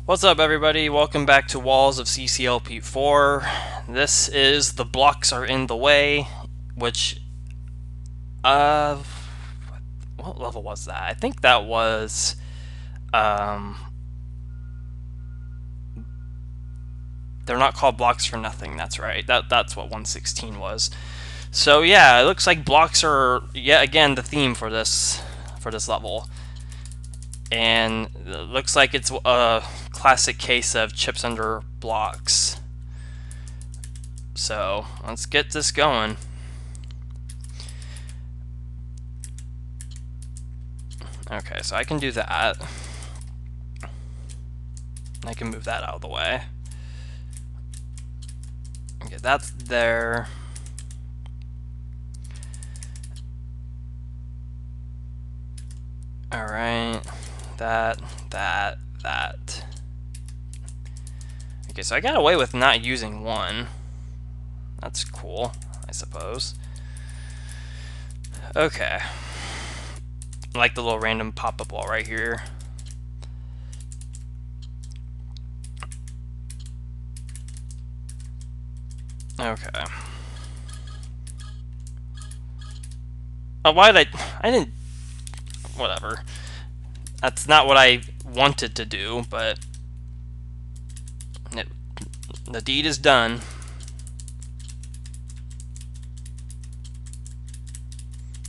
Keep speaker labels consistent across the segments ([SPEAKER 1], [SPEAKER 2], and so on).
[SPEAKER 1] What's up, everybody? Welcome back to Walls of CCLP4. This is The Blocks Are in the Way, which, what level was that? I think that was, they're not called blocks for nothing, that's right. That's what 116 was. So yeah, it looks like blocks are, yet again, the theme for this level. And it looks like it's a classic case of chips under blocks. So let's get this going. Okay, so I can do that. I can move that out of the way. Okay, that's there. Alright, that. Okay, so I got away with not using one. That's cool, I suppose. Okay. I like the little random pop-up wall right here. Okay. Oh, why did I didn't... Whatever. That's not what I wanted to do, but... the deed is done.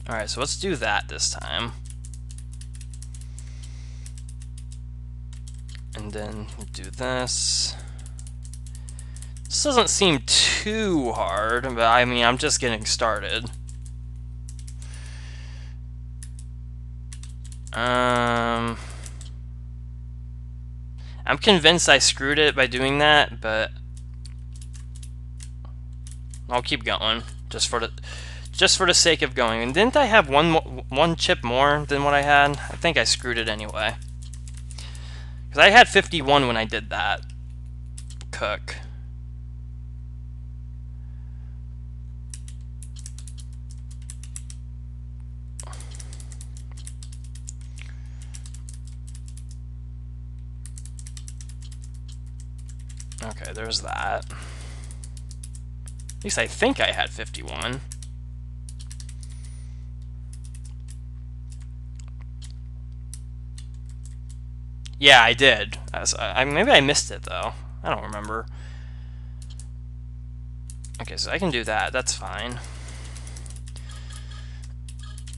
[SPEAKER 1] Alright, so let's do that this time. And then do this. This doesn't seem too hard, but I mean, I'm just getting started. I'm convinced I screwed it by doing that, but I'll keep going just for the sake of going. And didn't I have one chip more than what I had? I think I screwed it anyway. Because I had 51 when I did that. Cook. Okay, there's that. At least I think I had 51. Yeah, I did. Maybe I missed it, though. I don't remember. Okay, so I can do that. That's fine.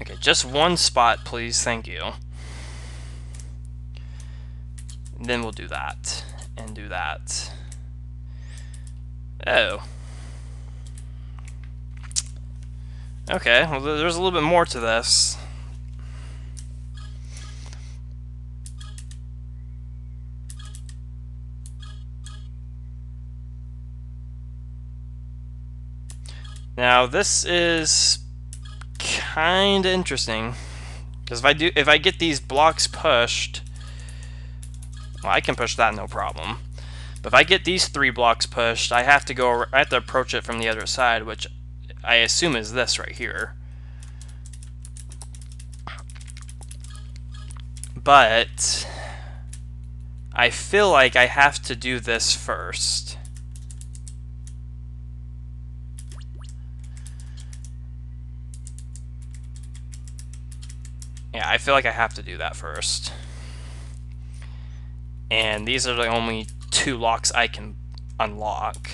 [SPEAKER 1] Okay, just one spot, please. Thank you. And then we'll do that. And do that. Oh. Okay, well, there's a little bit more to this. Now, this is kind of interesting, because if I get these blocks pushed, well, I can push that no problem. But if I get these 3 blocks pushed, I have to approach it from the other side, which I assume is this right here. But I feel like I have to do this first. Yeah, I feel like I have to do that first. And these are the only 2 locks I can unlock.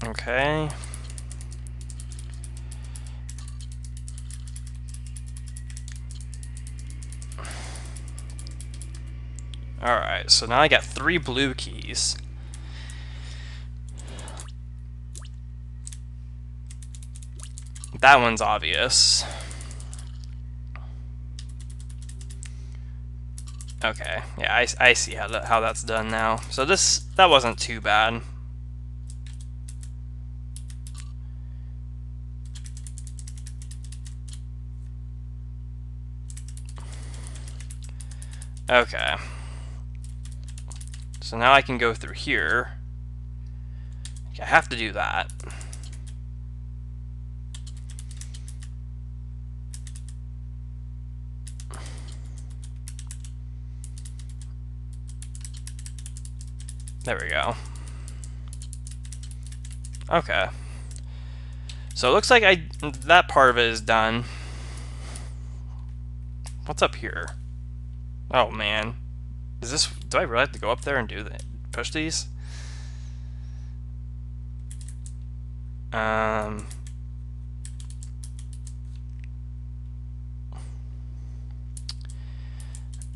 [SPEAKER 1] Okay. Alright, so now I got 3 blue keys. That one's obvious. Okay, yeah, I see how that's done now. So that wasn't too bad. Okay. So now I can go through here. I have to do that. There we go. Okay. So it looks like that part of it is done. What's up here? Oh man. Do I really have to go up there and push these?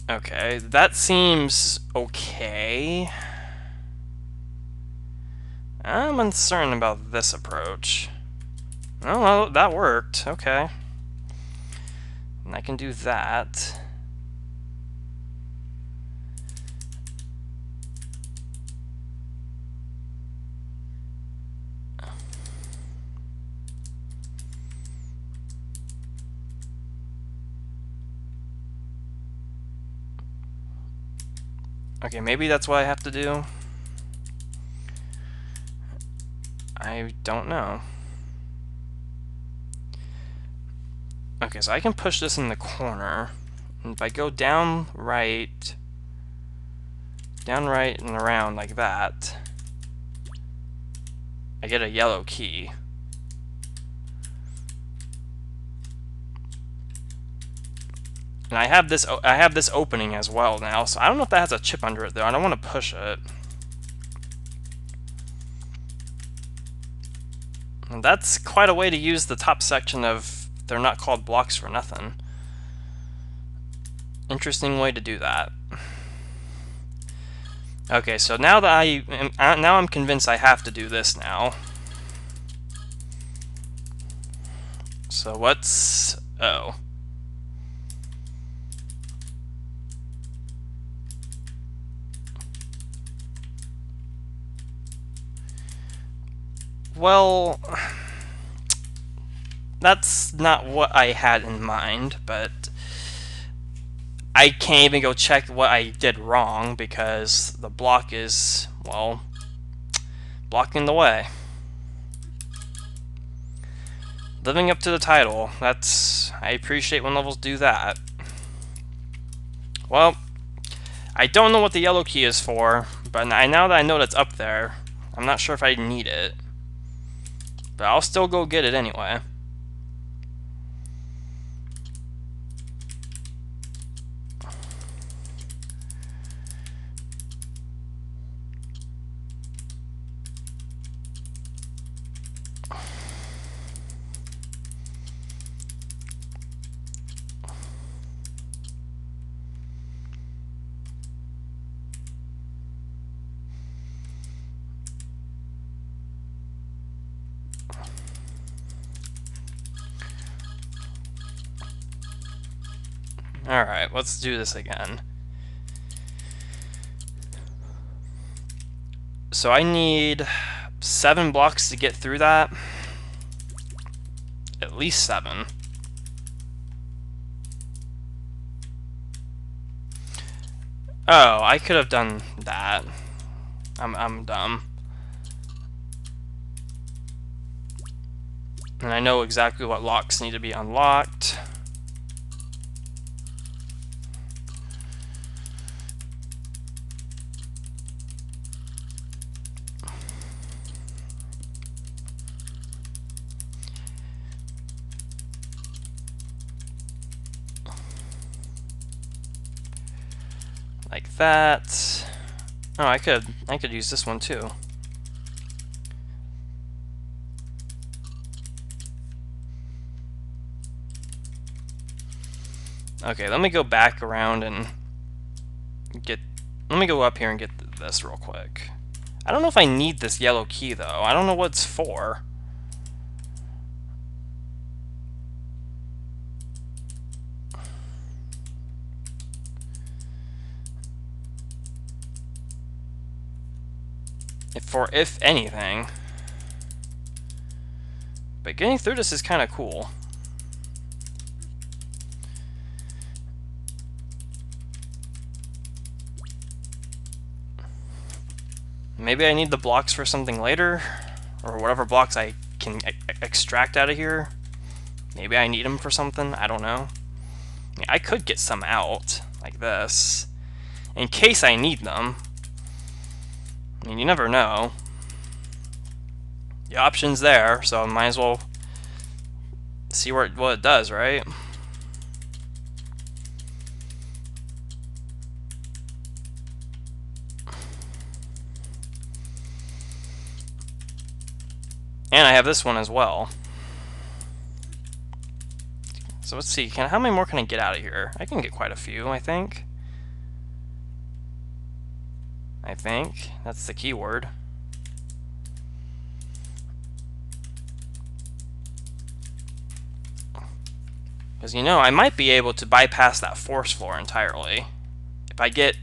[SPEAKER 1] Okay, that seems okay. I'm uncertain about this approach. Oh, well, that worked. Okay. And I can do that. Okay, maybe that's what I have to do. I don't know. Okay, so I can push this in the corner. And if I go down right and around like that, I get a yellow key. And I have this opening as well now, so I don't know if that has a chip under it though. I don't want to push it. And that's quite a way to use the top section of They're Not Called Blocks for Nothing. Interesting way to do that. Okay, so now that I'm convinced I have to do this now. So oh. Well, that's not what I had in mind, but I can't even go check what I did wrong because the block is, well, blocking the way. Living up to the title, I appreciate when levels do that. Well, I don't know what the yellow key is for, but now that I know that's up there, I'm not sure if I need it. But I'll still go get it anyway. Alright, let's do this again. So I need 7 blocks to get through that. At least 7. Oh, I could have done that. I'm dumb. And I know exactly what locks need to be unlocked. Like that. Oh, I could use this one too. Okay, let me go back around and let me go up here and get this real quick. I don't know if I need this yellow key though. I don't know what it's for. If anything. But getting through this is kind of cool. Maybe I need the blocks for something later, or whatever blocks I can extract out of here. Maybe I need them for something, I don't know. I could get some out, like this, in case I need them. I mean, you never know. The option's there, so I might as well see what it does, right? And I have this one as well. So let's see, how many more can I get out of here? I can get quite a few, I think. That's the keyword. Because, you know, I might be able to bypass that force floor entirely. If I get...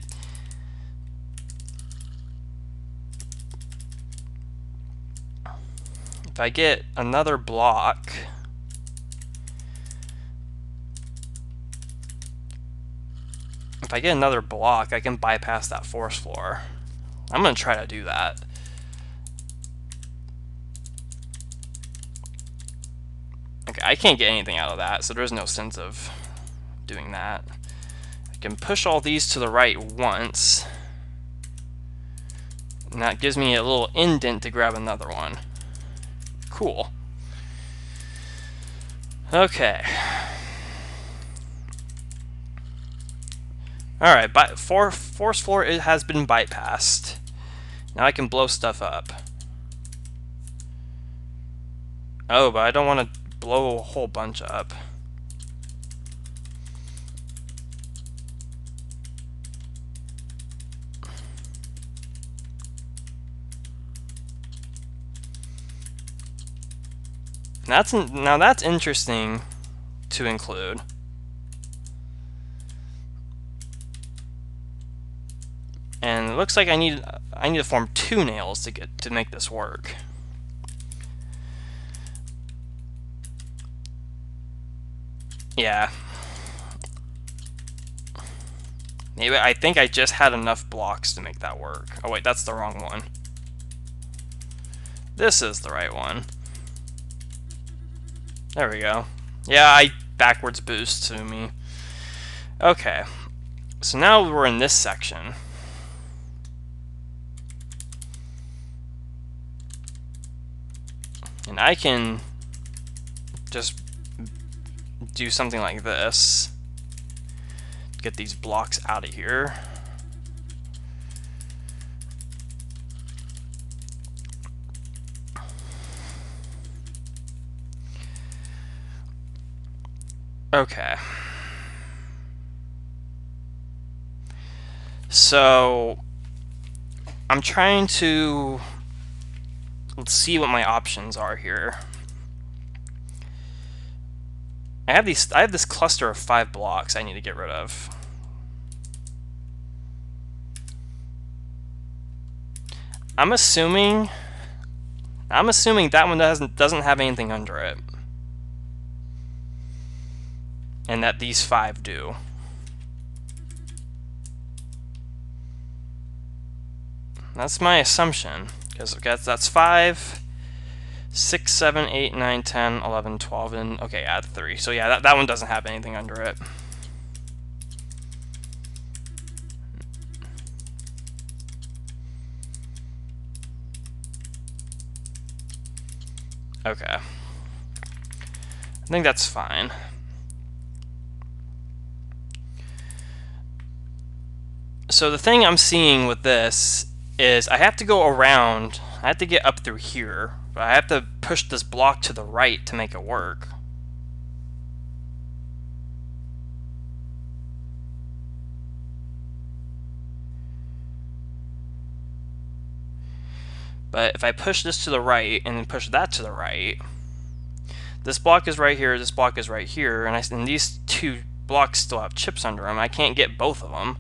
[SPEAKER 1] If I get another block... If I get another block, I can bypass that force floor. I'm going to try to do that. Okay, I can't get anything out of that, so there's no sense of doing that. I can push all these to the right once. And that gives me a little indent to grab another one. Cool. Okay. Alright, force floor it has been bypassed. Now I can blow stuff up. Oh, but I don't want to blow a whole bunch up. Now that's interesting to include. And it looks like I need to form 2 nails to make this work. Yeah. Maybe I think I just had enough blocks to make that work. Oh wait, that's the wrong one. This is the right one. There we go. Yeah, I backwards boost to me. Okay. So now we're in this section. And I can just do something like this. Get these blocks out of here. Okay. So I'm trying to see what my options are here. I have this cluster of 5 blocks I need to get rid of. I'm assuming that one doesn't have anything under it. And that these 5 do. That's my assumption, because that's 5, 6, 7, 8, 9, 10, 11, 12, and okay, add 3. So yeah, that one doesn't have anything under it. Okay. I think that's fine. So the thing I'm seeing with this is I have to go around, I have to get up through here, but I have to push this block to the right to make it work. But if I push this to the right and then push that to the right, this block is right here, this block is right here, and these 2 blocks still have chips under them. I can't get both of them.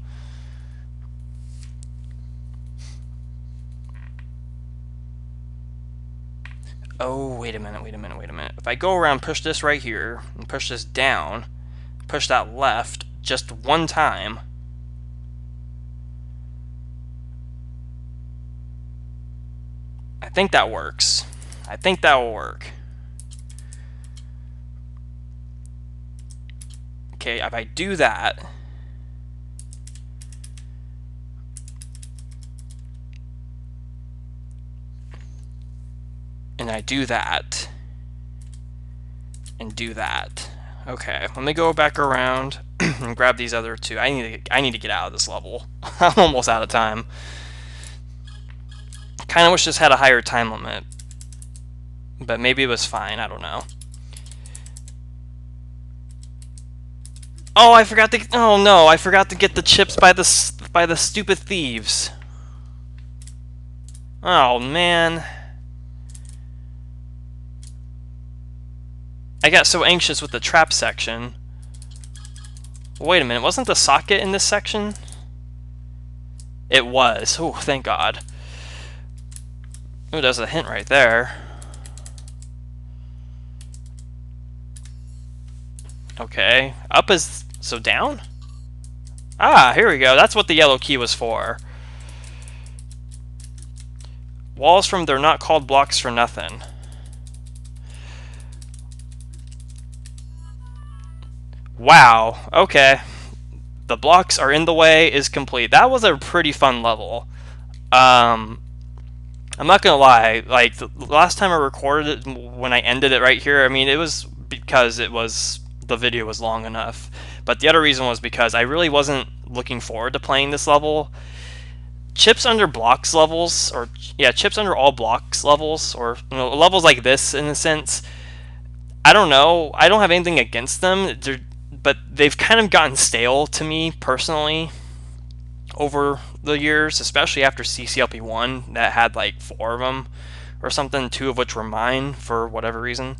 [SPEAKER 1] Oh, wait a minute. If I go around, push this right here, and push this down, push that left just one time, I think that works. I think that will work. Okay, if I do that, and I do that, and do that. Okay, let me go back around and grab these other two. I need to get out of this level. I'm almost out of time. Kind of wish this had a higher time limit, but maybe it was fine. I don't know. Oh, I forgot to. Oh no, I forgot to get the chips by the stupid thieves. Oh man. I got so anxious with the trap section. Wait a minute, wasn't the socket in this section? It was. Oh, thank God. Oh, there's a hint right there. Okay. Up is... so down? Ah, here we go. That's what the yellow key was for. Walls from They're Not Called Blocks for Nothing. Wow. Okay. The blocks are in the way is complete. That was a pretty fun level. I'm not gonna lie, like the last time I recorded it, when I ended it right here, I mean it was because the video was long enough. But the other reason was because I really wasn't looking forward to playing this level. Chips under blocks levels, or yeah, chips under all blocks levels, or levels like this in a sense. I don't know. I don't have anything against them. But they've kind of gotten stale to me personally over the years, especially after CCLP1 that had like 4 of them or something, 2 of which were mine for whatever reason.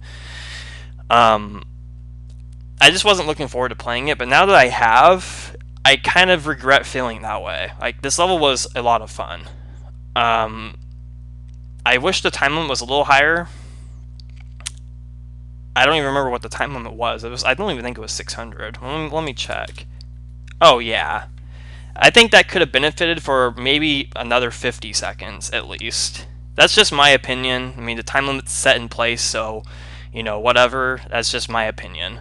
[SPEAKER 1] I just wasn't looking forward to playing it, but now that I have, I kind of regret feeling that way. Like, this level was a lot of fun. I wish the time limit was a little higher. I don't even remember what the time limit was. I don't even think it was 600. Let me check. Oh, yeah. I think that could have benefited for maybe another 50 seconds, at least. That's just my opinion. I mean, the time limit's set in place, so, whatever. That's just my opinion.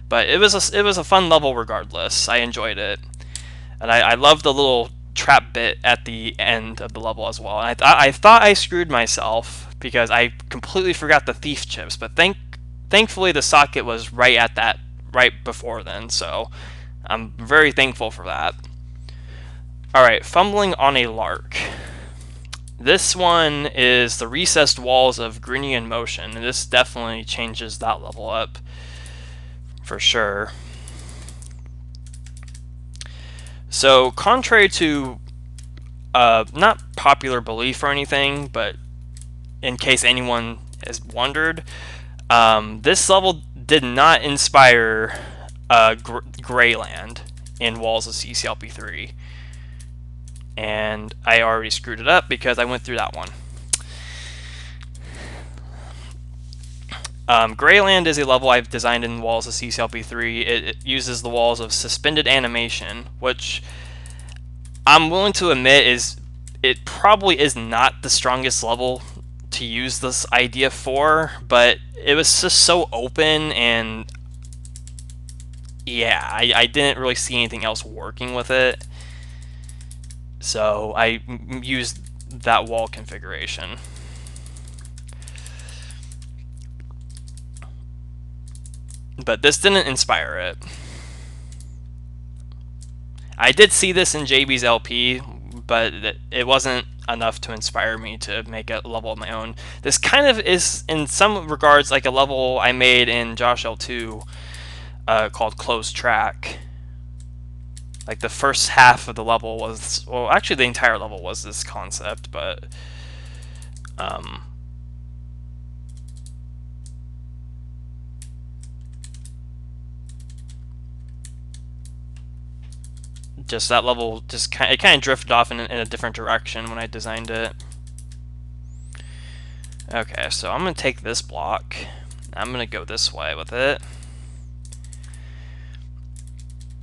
[SPEAKER 1] But it was a fun level regardless. I enjoyed it. And I love the little trap bit at the end of the level as well. And I thought I screwed myself because I completely forgot the thief chips, but thankfully the socket was right before then, so I'm very thankful for that. Alright, Fumbling on a Lark. This one is the recessed walls of Grunion Motion, and this definitely changes that level up for sure. So, contrary to not popular belief or anything, but in case anyone has wondered, this level did not inspire Greyland in Walls of CCLP3. And I already screwed it up because I went through that one. Greyland is a level I've designed in Walls of CCLP3. It uses the walls of suspended animation, which I'm willing to admit it probably is not the strongest level to use this idea for, but it was just so open, and yeah, I didn't really see anything else working with it, so I used that wall configuration. But this didn't inspire it. I did see this in JB's LP, but it wasn't enough to inspire me to make a level of my own. This kind of is, in some regards, like a level I made in Josh L2 called Closed Track. Like, the first half of the level was, well, actually the entire level was this concept, but just that level just kind of drifted off in a different direction when I designed it. Okay, so I'm going to take this block. I'm going to go this way with it.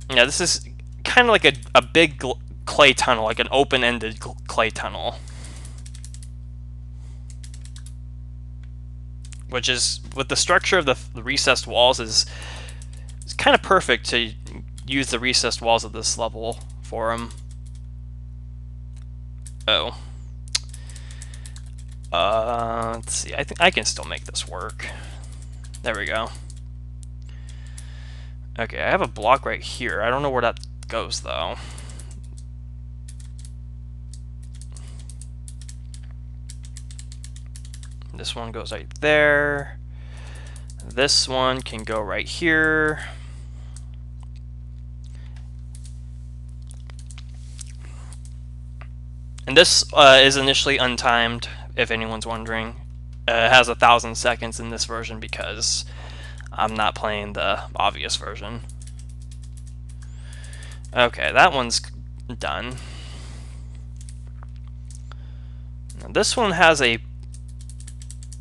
[SPEAKER 1] Yeah, this is kind of like a big clay tunnel, like an open-ended clay tunnel. Which is, with the structure of the recessed walls, is kind of perfect to use the recessed walls of this level for them. Oh. Let's see. I think I can still make this work. There we go. Okay, I have a block right here. I don't know where that goes, though. This one goes right there. This one can go right here. And this is initially untimed, if anyone's wondering. It has 1,000 seconds in this version because I'm not playing the obvious version. Okay, that one's done. Now this one has a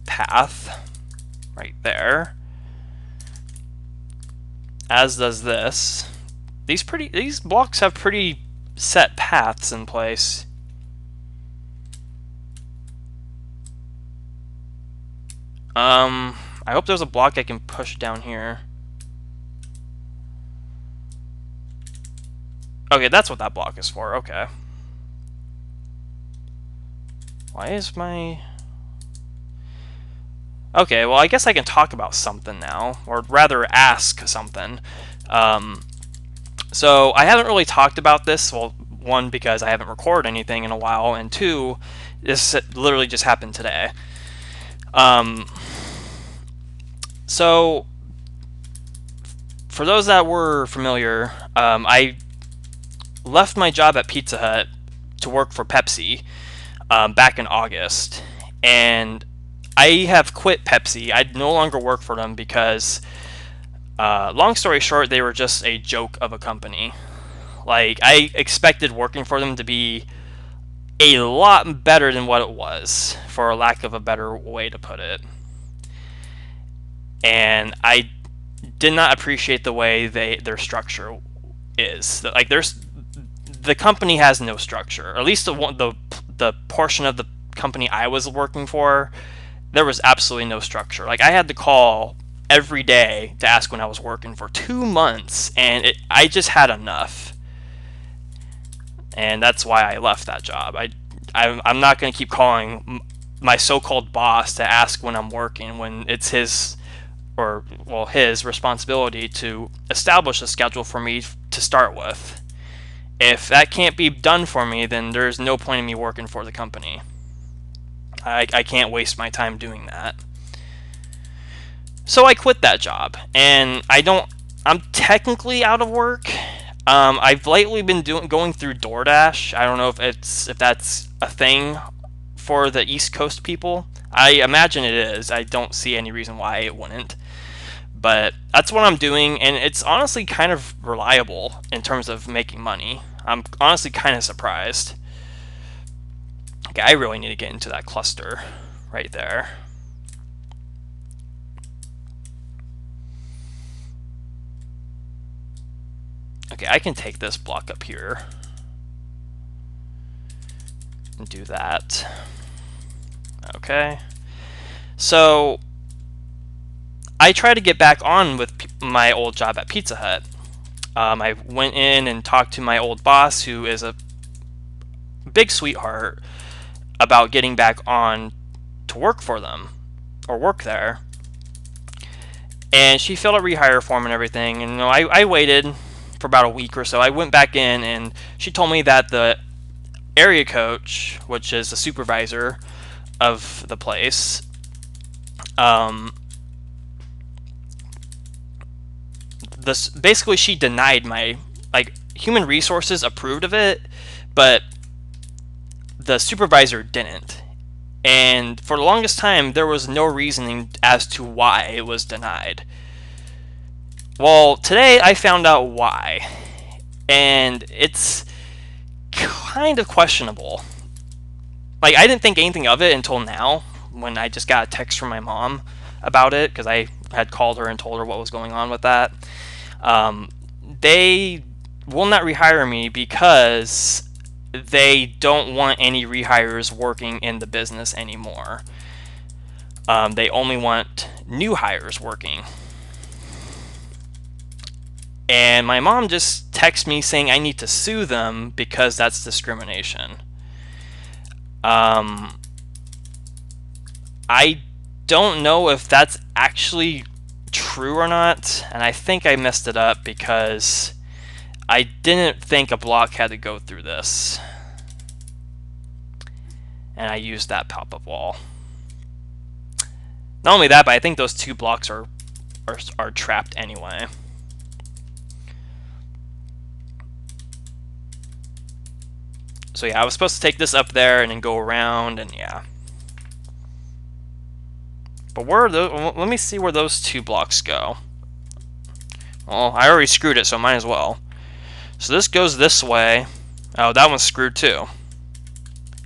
[SPEAKER 1] path right there, as does this. These blocks have pretty set paths in place. I hope there's a block I can push down here. Okay, that's what that block is for. Okay. Why is my... Okay, well, I guess I can talk about something now, or rather ask something. So I haven't really talked about this. Well, one, because I haven't recorded anything in a while, and two, this literally just happened today. So for those that were familiar, I left my job at Pizza Hut to work for Pepsi back in August, and I have quit Pepsi. I no longer work for them because, long story short, they were just a joke of a company. Like, I expected working for them to be a lot better than what it was, for a lack of a better way to put it. And I did not appreciate the way their structure is. Like, the company has no structure. Or at least the portion of the company I was working for, there was absolutely no structure. Like, I had to call every day to ask when I was working for 2 months, and I just had enough. And that's why I left that job. I'm not going to keep calling my so-called boss to ask when I'm working when it's his responsibility to establish a schedule for me to start with. If that can't be done for me, then there's no point in me working for the company. I can't waste my time doing that. So I quit that job, and I'm technically out of work. I've lately been going through DoorDash. I don't know if that's a thing for the East Coast people. I imagine it is. I don't see any reason why it wouldn't. But that's what I'm doing, and it's honestly kind of reliable in terms of making money. I'm honestly kind of surprised. Okay, I really need to get into that cluster right there. Okay, I can take this block up here and do that. Okay. So I tried to get back on with my old job at Pizza Hut. I went in and talked to my old boss, who is a big sweetheart, about getting back on to work for them, or work there. And she filled a rehire form and everything, and I waited for about a week or so. I went back in, and she told me that the area coach, which is the supervisor of the place, basically she denied my, like, human resources approved of it, but the supervisor didn't. And for the longest time, there was no reasoning as to why it was denied. Well, today I found out why, and it's kind of questionable. Like, I didn't think anything of it until now, when I just got a text from my mom about it, because I had called her and told her what was going on with that. They will not rehire me because they don't want any rehires working in the business anymore. They only want new hires working. And my mom just texted me saying I need to sue them because that's discrimination. I don't know if that's actually true or not, and I think I messed it up because I didn't think a block had to go through this. And I used that pop-up wall. Not only that, but I think those 2 blocks are trapped anyway. So yeah, I was supposed to take this up there and then go around, and yeah. But where are those? Let me see where those 2 blocks go. Well, I already screwed it, so might as well. So this goes this way. Oh, that one's screwed too.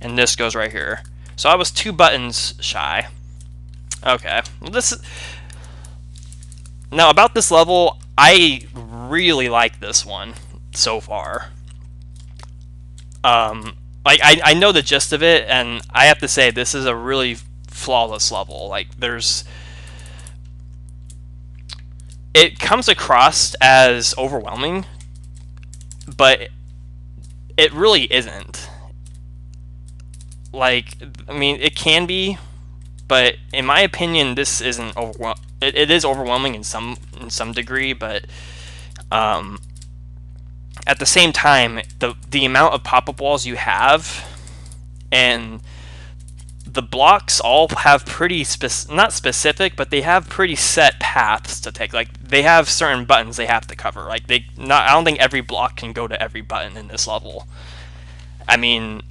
[SPEAKER 1] And this goes right here. So I was 2 buttons shy. Okay. Well, now about this level, I really like this one so far. Like I know the gist of it, and I have to say this is a really flawless level. Like it comes across as overwhelming, but it really isn't. Like, I mean, it can be, but in my opinion, this isn't overwhelming. It is overwhelming in some degree, but at the same time, the amount of pop-up walls you have, and the blocks all have pretty not specific, but they have pretty set paths to take. Like, they have certain buttons they have to cover. Like, I don't think every block can go to every button in this level. I mean,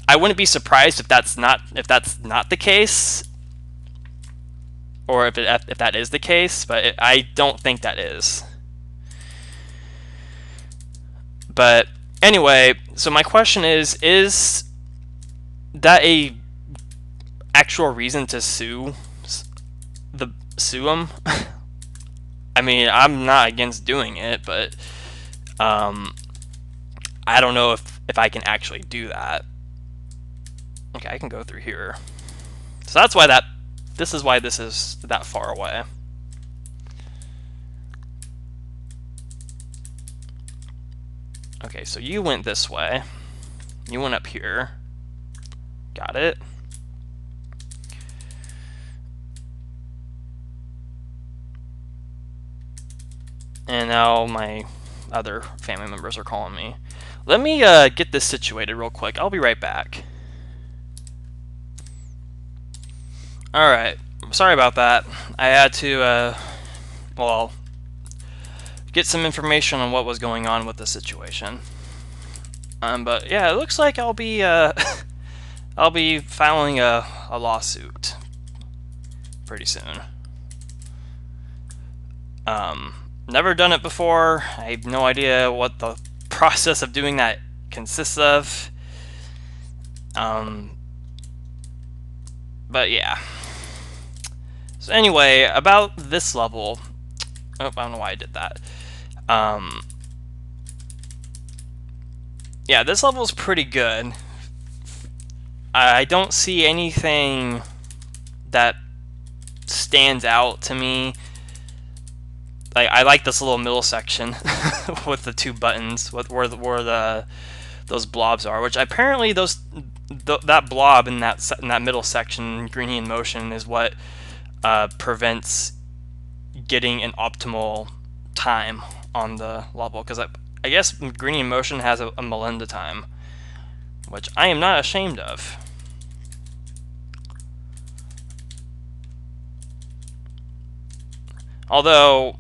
[SPEAKER 1] I wouldn't be surprised if that's not the case, or if that is the case, but I don't think that is. But anyway, so my question is that a actual reason to sue them? I mean, I'm not against doing it, but I don't know if I can actually do that. Okay, I can go through here. So that's why this is why this is that far away. Okay, so you went this way. You went up here. Got it. And now my other family members are calling me. Let me get this situated real quick. I'll be right back. Alright, sorry about that. I had to, well, get some information on what was going on with the situation. But yeah, it looks like I'll be I'll be filing a lawsuit pretty soon. Never done it before. I have no idea what the process of doing that consists of. But yeah. So anyway, about this level. Oh, I don't know why I did that. Yeah, this level is pretty good. I don't see anything that stands out to me. Like, I like this little middle section with the 2 buttons, where those blobs are. Which apparently that blob in that middle section, greeny in motion, is what prevents getting an optimal time on the level. Because I guess greeny in motion has a Melinda time, which I am not ashamed of. Although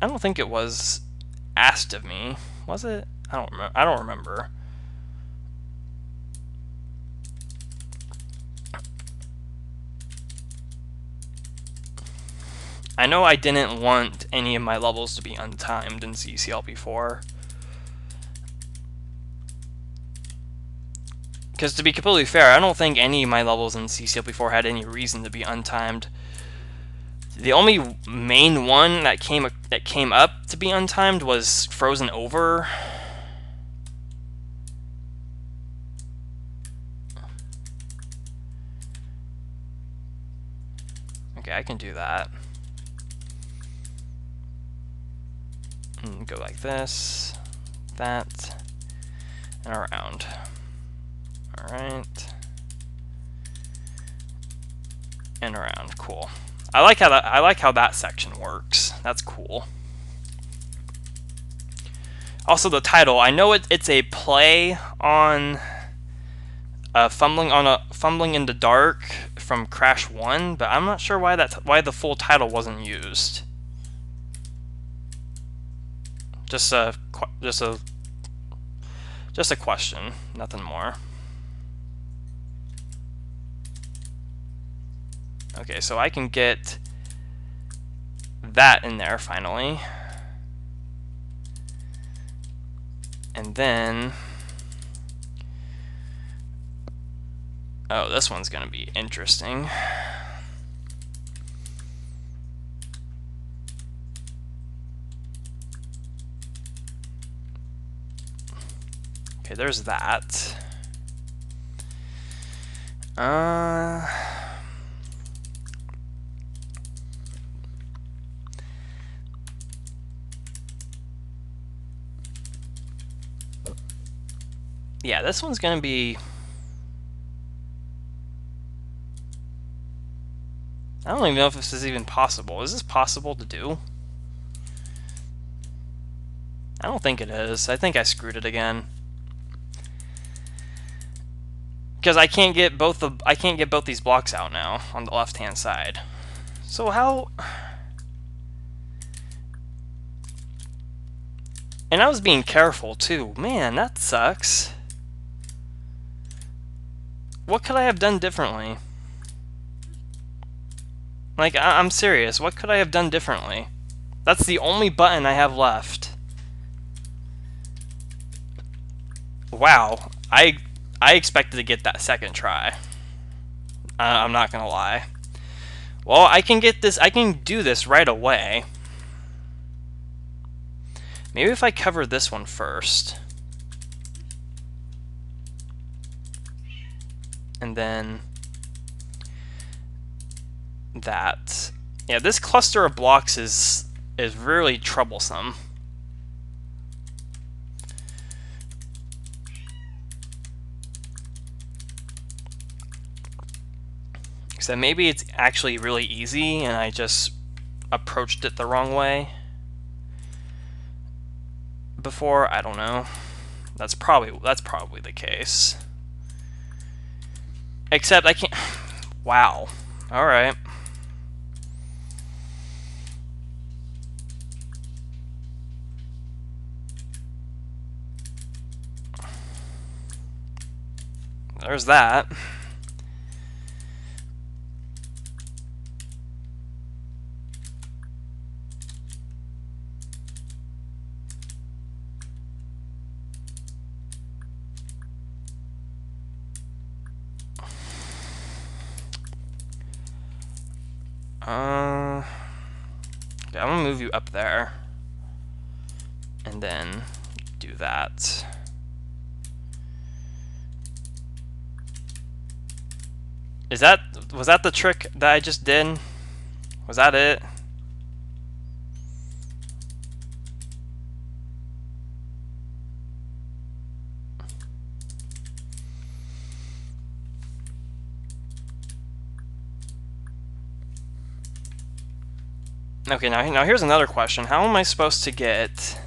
[SPEAKER 1] I don't think it was asked of me, was it? I don't remember. I know I didn't want any of my levels to be untimed in CCLP4. Because to be completely fair, I don't think any of my levels in CCLP4 had any reason to be untimed. The only main one that came up to be untimed was Frozen Over. Okay, I can do that. And go like this, that, and around. Alright. and around. Cool. I like how that section works. That's cool. Also, the title. I know it's a play on Fumbling in the Dark from Crash 1, but I'm not sure why the full title wasn't used. Just a question, nothing more. Okay, so I can get that in there finally. And then, oh, this one's gonna be interesting. Okay, there's that. Yeah, this one's gonna be... I don't even know if this is even possible. Is this possible to do? I don't think it is. I think I screwed it again. Because I can't get both these blocks out now on the left-hand side. So how... And I was being careful too. Man, that sucks. What could I have done differently? Like, I'm serious. What could I have done differently? That's the only button I have left. Wow. I expected to get that second try. I'm not gonna lie. Well, I can get this. I can do this right away. Maybe if I cover this one first. And then that. Yeah, this cluster of blocks is really troublesome. So maybe it's actually really easy and I just approached it the wrong way before. I don't know. That's probably the case. Except I can't. Wow. All right. There's that. Okay, I'm gonna move you up there, and then do that. Was that the trick that I just did? Was that it? Okay, now here's another question. How am I supposed to get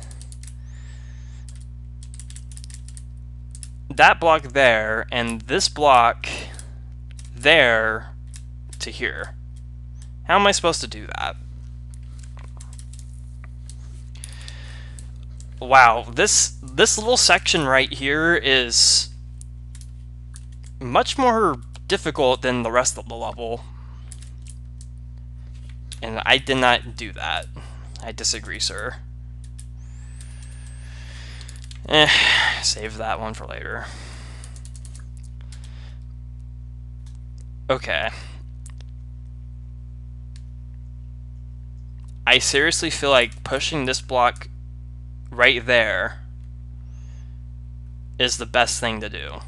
[SPEAKER 1] that block there and this block there to here? How am I supposed to do that? Wow, this little section right here is much more difficult than the rest of the level. And I did not do that. I disagree, sir. Save that one for later. Okay. I seriously feel like pushing this block right there is the best thing to do.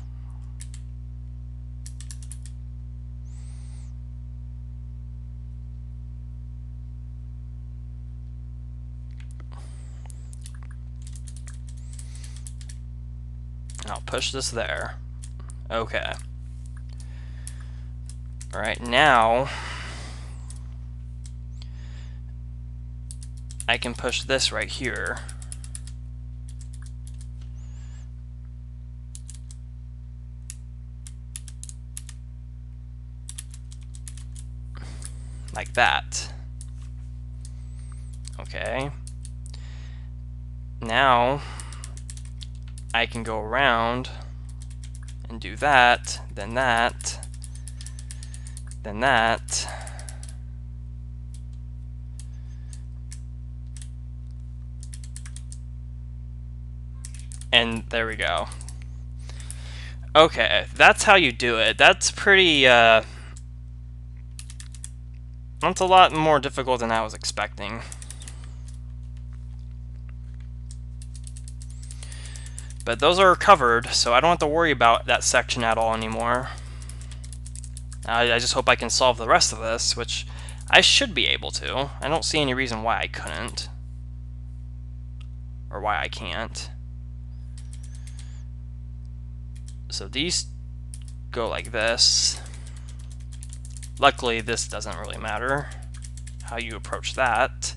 [SPEAKER 1] I'll push this there. Okay. Alright, now I can push this right here. Like that. Okay. Now I can go around and do that, then that, then that. And there we go. Okay, that's how you do it. That's pretty, that's a lot more difficult than I was expecting. But those are covered, so I don't have to worry about that section at all anymore. I just hope I can solve the rest of this, which I should be able to. I don't see any reason why I couldn't. Or why I can't. So these go like this. Luckily, this doesn't really matter how you approach that.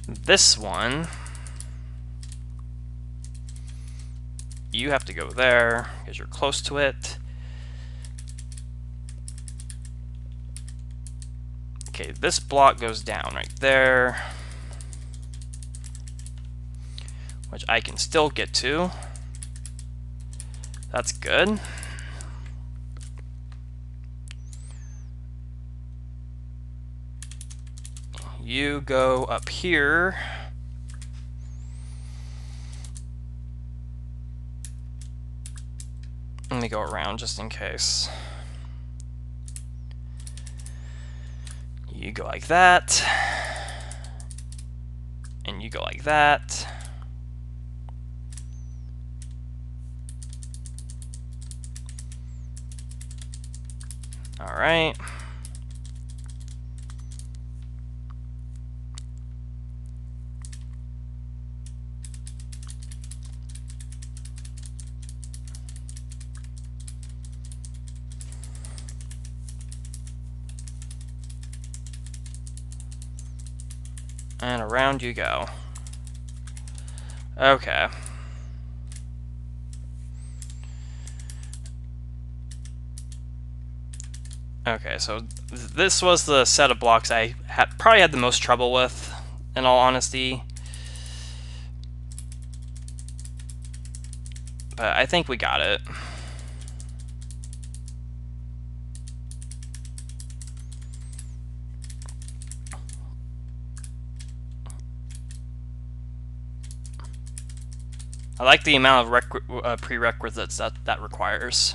[SPEAKER 1] This one, you have to go there because you're close to it. Okay, this block goes down right there, which I can still get to. That's good. You go up here. Let me go around just in case. You go like that. And you go like that. All right. And around you go. Okay. Okay, so this was the set of blocks I probably had the most trouble with, in all honesty. But I think we got it. I like the amount of prerequisites that requires.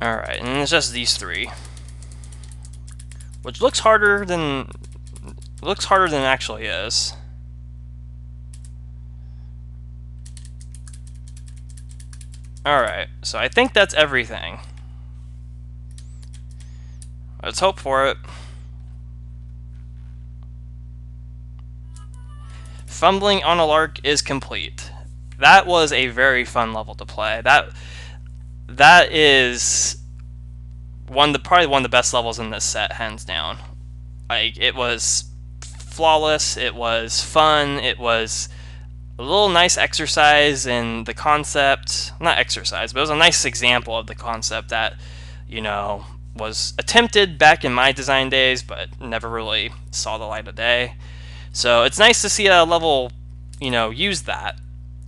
[SPEAKER 1] Alright, and it's just these three. Which looks harder than it actually is. Alright, so I think that's everything. Let's hope for it. Fumbling on a Lark is complete. That was a very fun level to play. That is probably one of the best levels in this set, hands down. Like, it was flawless, it was fun, it was a little nice exercise in the concept. Not exercise, but it was a nice example of the concept that, you know, was attempted back in my design days, but never really saw the light of day. So it's nice to see a level, you know, use that,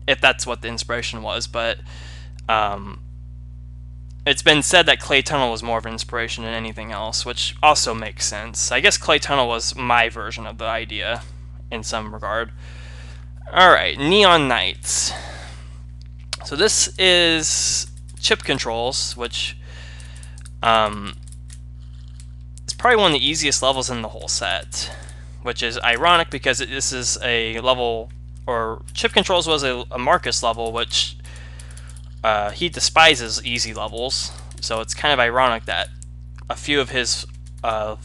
[SPEAKER 1] if that's what the inspiration was. But it's been said that Clay Tunnel was more of an inspiration than anything else, which also makes sense. I guess Clay Tunnel was my version of the idea in some regard. Alright, Neon Knights. So this is chip controls, which is probably one of the easiest levels in the whole set. Which is ironic because this is a level, or chip controls was a Marcus level, which he despises easy levels. So it's kind of ironic that a few of his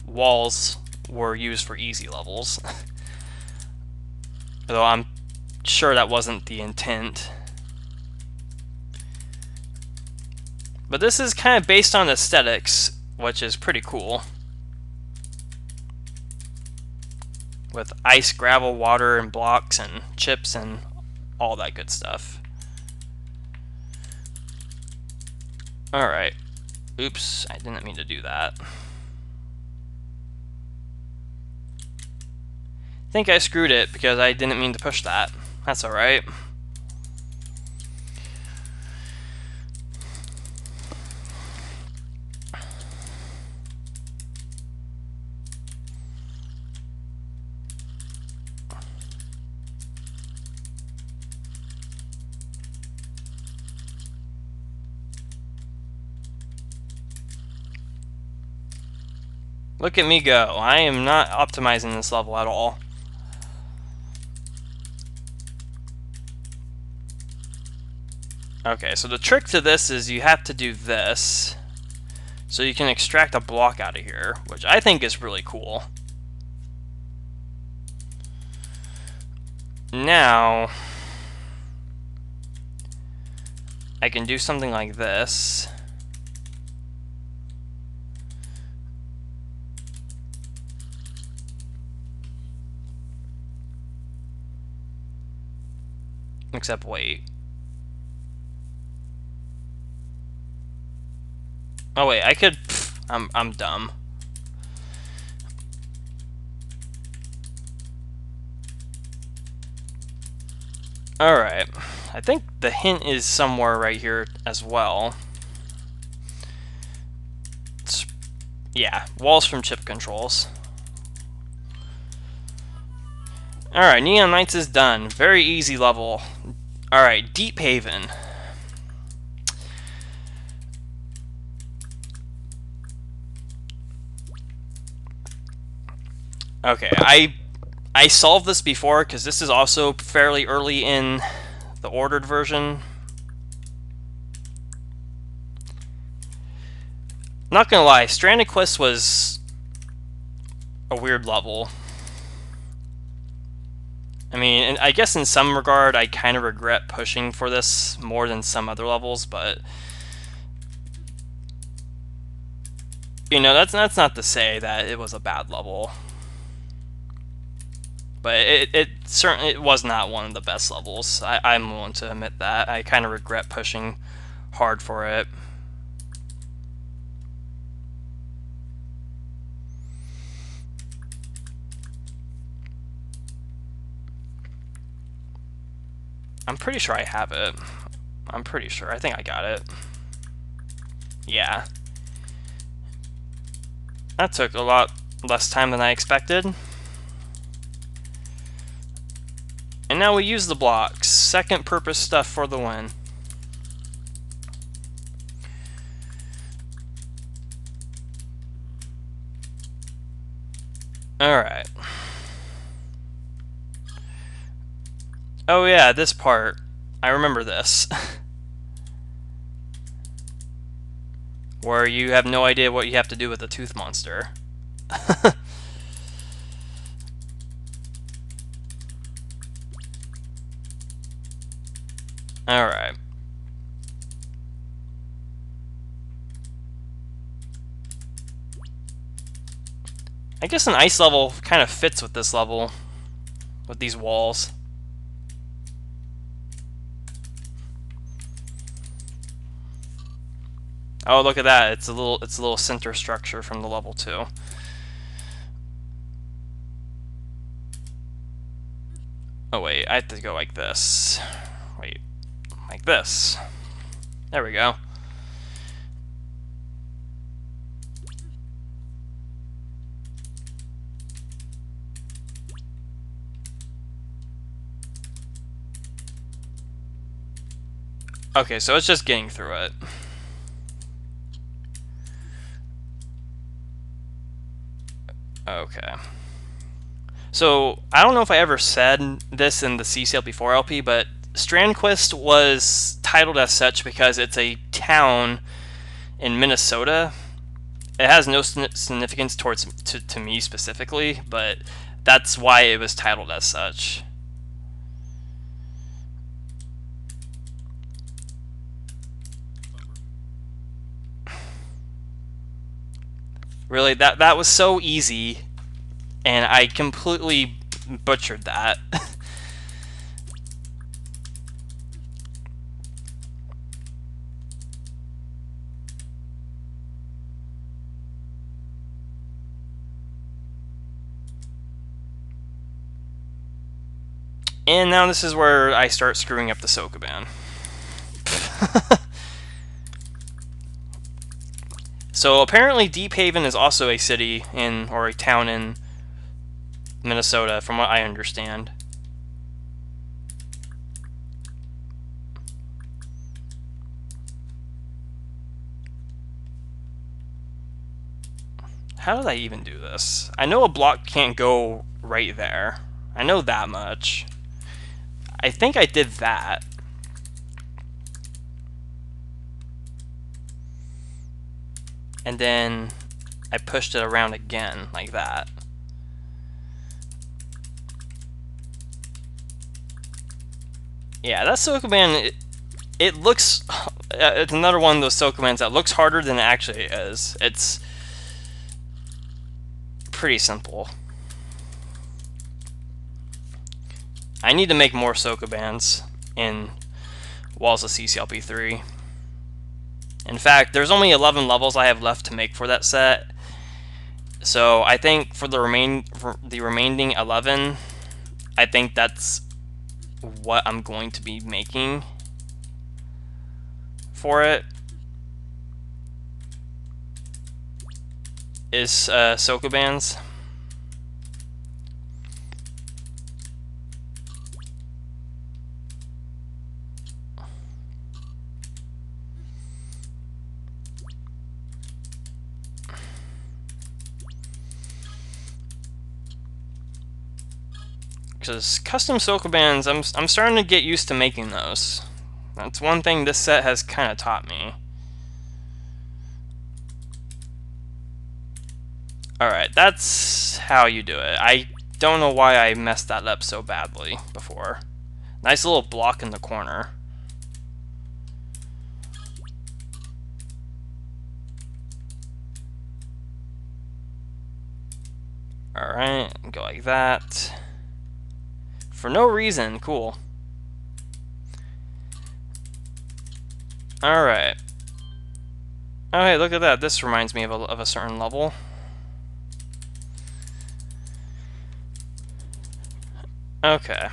[SPEAKER 1] walls were used for easy levels. Though I'm sure that wasn't the intent. But this is kind of based on aesthetics, which is pretty cool. with ice, gravel, water, and blocks, and chips, and all that good stuff. Alright. Oops, I didn't mean to do that. I think I screwed it because I didn't mean to push that. That's alright. Look at me go. I am not optimizing this level at all. Okay, so the trick to this is you have to do this so you can extract a block out of here, which I think is really cool. Now, I can do something like this. Except wait. Oh wait, I could. I'm dumb. All right, I think the hint is somewhere right here as well. Yeah, walls from chip controls. Alright, Neon Knights is done. Very easy level. Alright, Deephaven. Okay, I solved this before because this is also fairly early in the ordered version. Not gonna lie, Stranded Quest was a weird level. I mean, I guess in some regard, I kind of regret pushing for this more than some other levels, but you know, that's not to say that it was a bad level. But it certainly was not one of the best levels. I'm willing to admit that. I kind of regret pushing hard for it. I'm pretty sure I have it. I'm pretty sure. I think I got it. Yeah. That took a lot less time than I expected. And now we use the blocks. Second purpose stuff for the win. Alright. Oh yeah, this part. I remember this. Where you have no idea what you have to do with the tooth monster. Alright. I guess an ice level kind of fits with this level. With these walls. Oh, look at that. It's a little center structure from the level 2. Oh wait, I have to go like this. Wait. Like this. There we go. Okay, so it's just getting through it. Okay. So, I don't know if I ever said this in the CCLP4 LP, but Strand Quest was titled as such because it's a town in Minnesota. It has no significance to me specifically, but that's why it was titled as such. Really, that was so easy, and I completely butchered that. And now this is where I start screwing up the Sokoban. So apparently Deephaven is also a city in, or a town in Minnesota, from what I understand. How did I even do this? I know a block can't go right there. I know that much. I think I did that. And then I pushed it around again, like that. Yeah, that Sokoban, it looks... It's another one of those Sokobans that looks harder than it actually is. It's pretty simple. I need to make more Sokobans in Walls of CCLP4. In fact, there's only 11 levels I have left to make for that set. So I think for the remaining 11, I think that's what I'm going to be making for it. Is Sokobans. Because custom Sokobans, I'm starting to get used to making those. That's one thing this set has kind of taught me. Alright, that's how you do it. I don't know why I messed that up so badly before. Nice little block in the corner. Alright, go like that. For no reason, cool. Alright. Oh hey, look at that. This reminds me of a certain level. Okay.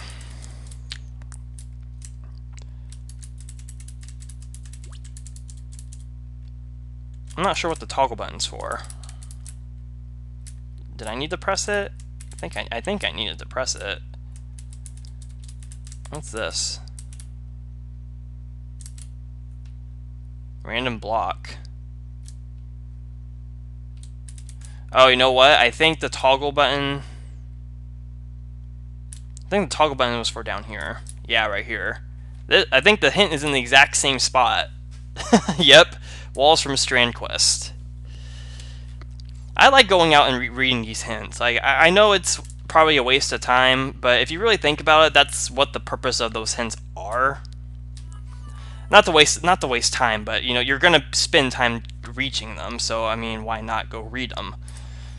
[SPEAKER 1] I'm not sure what the toggle button's for. Did I need to press it? I think I needed to press it. What's this? Random block. Oh, you know what? I think the toggle button... I think the toggle button was for down here. Yeah, right here. I think the hint is in the exact same spot. Yep. Walls from Strand Quest. I like going out and reading these hints. Like, I know it's probably a waste of time, but if you really think about it, that's what the purpose of those hints are. Not to waste time, but you know, you're gonna spend time reaching them, so I mean, why not go read them?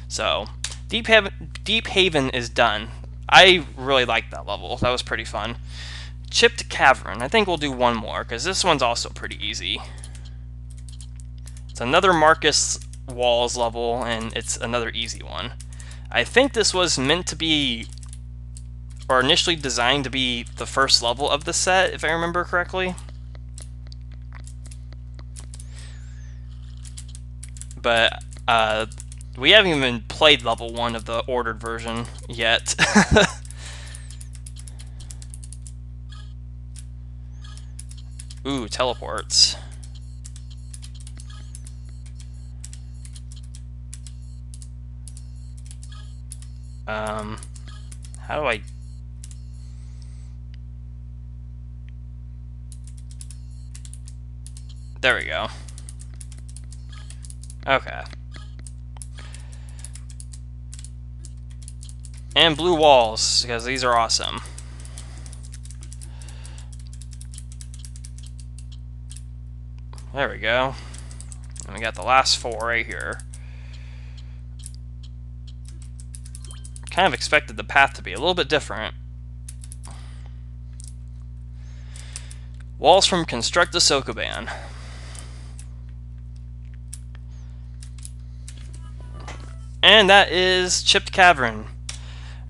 [SPEAKER 1] So, Deephaven is done. I really liked that level. That was pretty fun. Chipped Cavern. I think we'll do one more, because this one's also pretty easy. It's another Marcus Walls level, and it's another easy one. I think this was meant to be, or initially designed to be, the first level of the set, if I remember correctly. But, we haven't even played level 1 of the ordered version yet. Ooh, teleports. How do I... There we go. Okay. And blue walls, because these are awesome. There we go. And we got the last 4 right here. kind of expected the path to be a little bit different. Walls from Construct the Sokoban. And that is Chipped Cavern.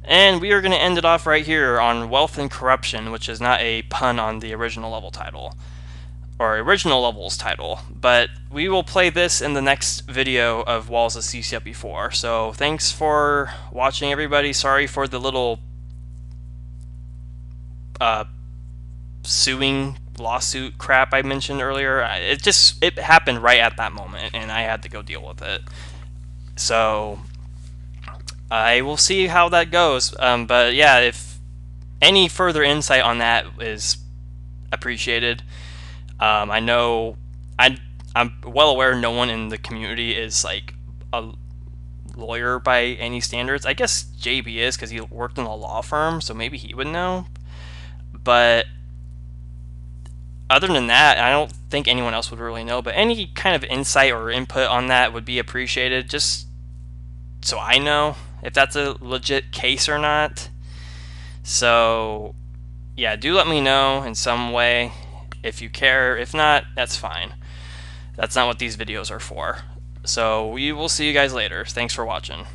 [SPEAKER 1] And we are going to end it off right here on Wealth and Corruption, which is not a pun on the original level title, or original levels title, but we will play this in the next video of Walls of CCLP4. So thanks for watching, everybody. Sorry for the little suing lawsuit crap I mentioned earlier. It happened right at that moment, and I had to go deal with it. So I will see how that goes. But yeah, if any further insight on that is appreciated. I know I'm well aware no one in the community is like a lawyer by any standards. I guess JB is because he worked in a law firm, so maybe he would know. But other than that, I don't think anyone else would really know. But any kind of insight or input on that would be appreciated, just so I know if that's a legit case or not. So yeah, do let me know in some way if you care. If not, that's fine. That's not what these videos are for. So we will see you guys later. Thanks for watching.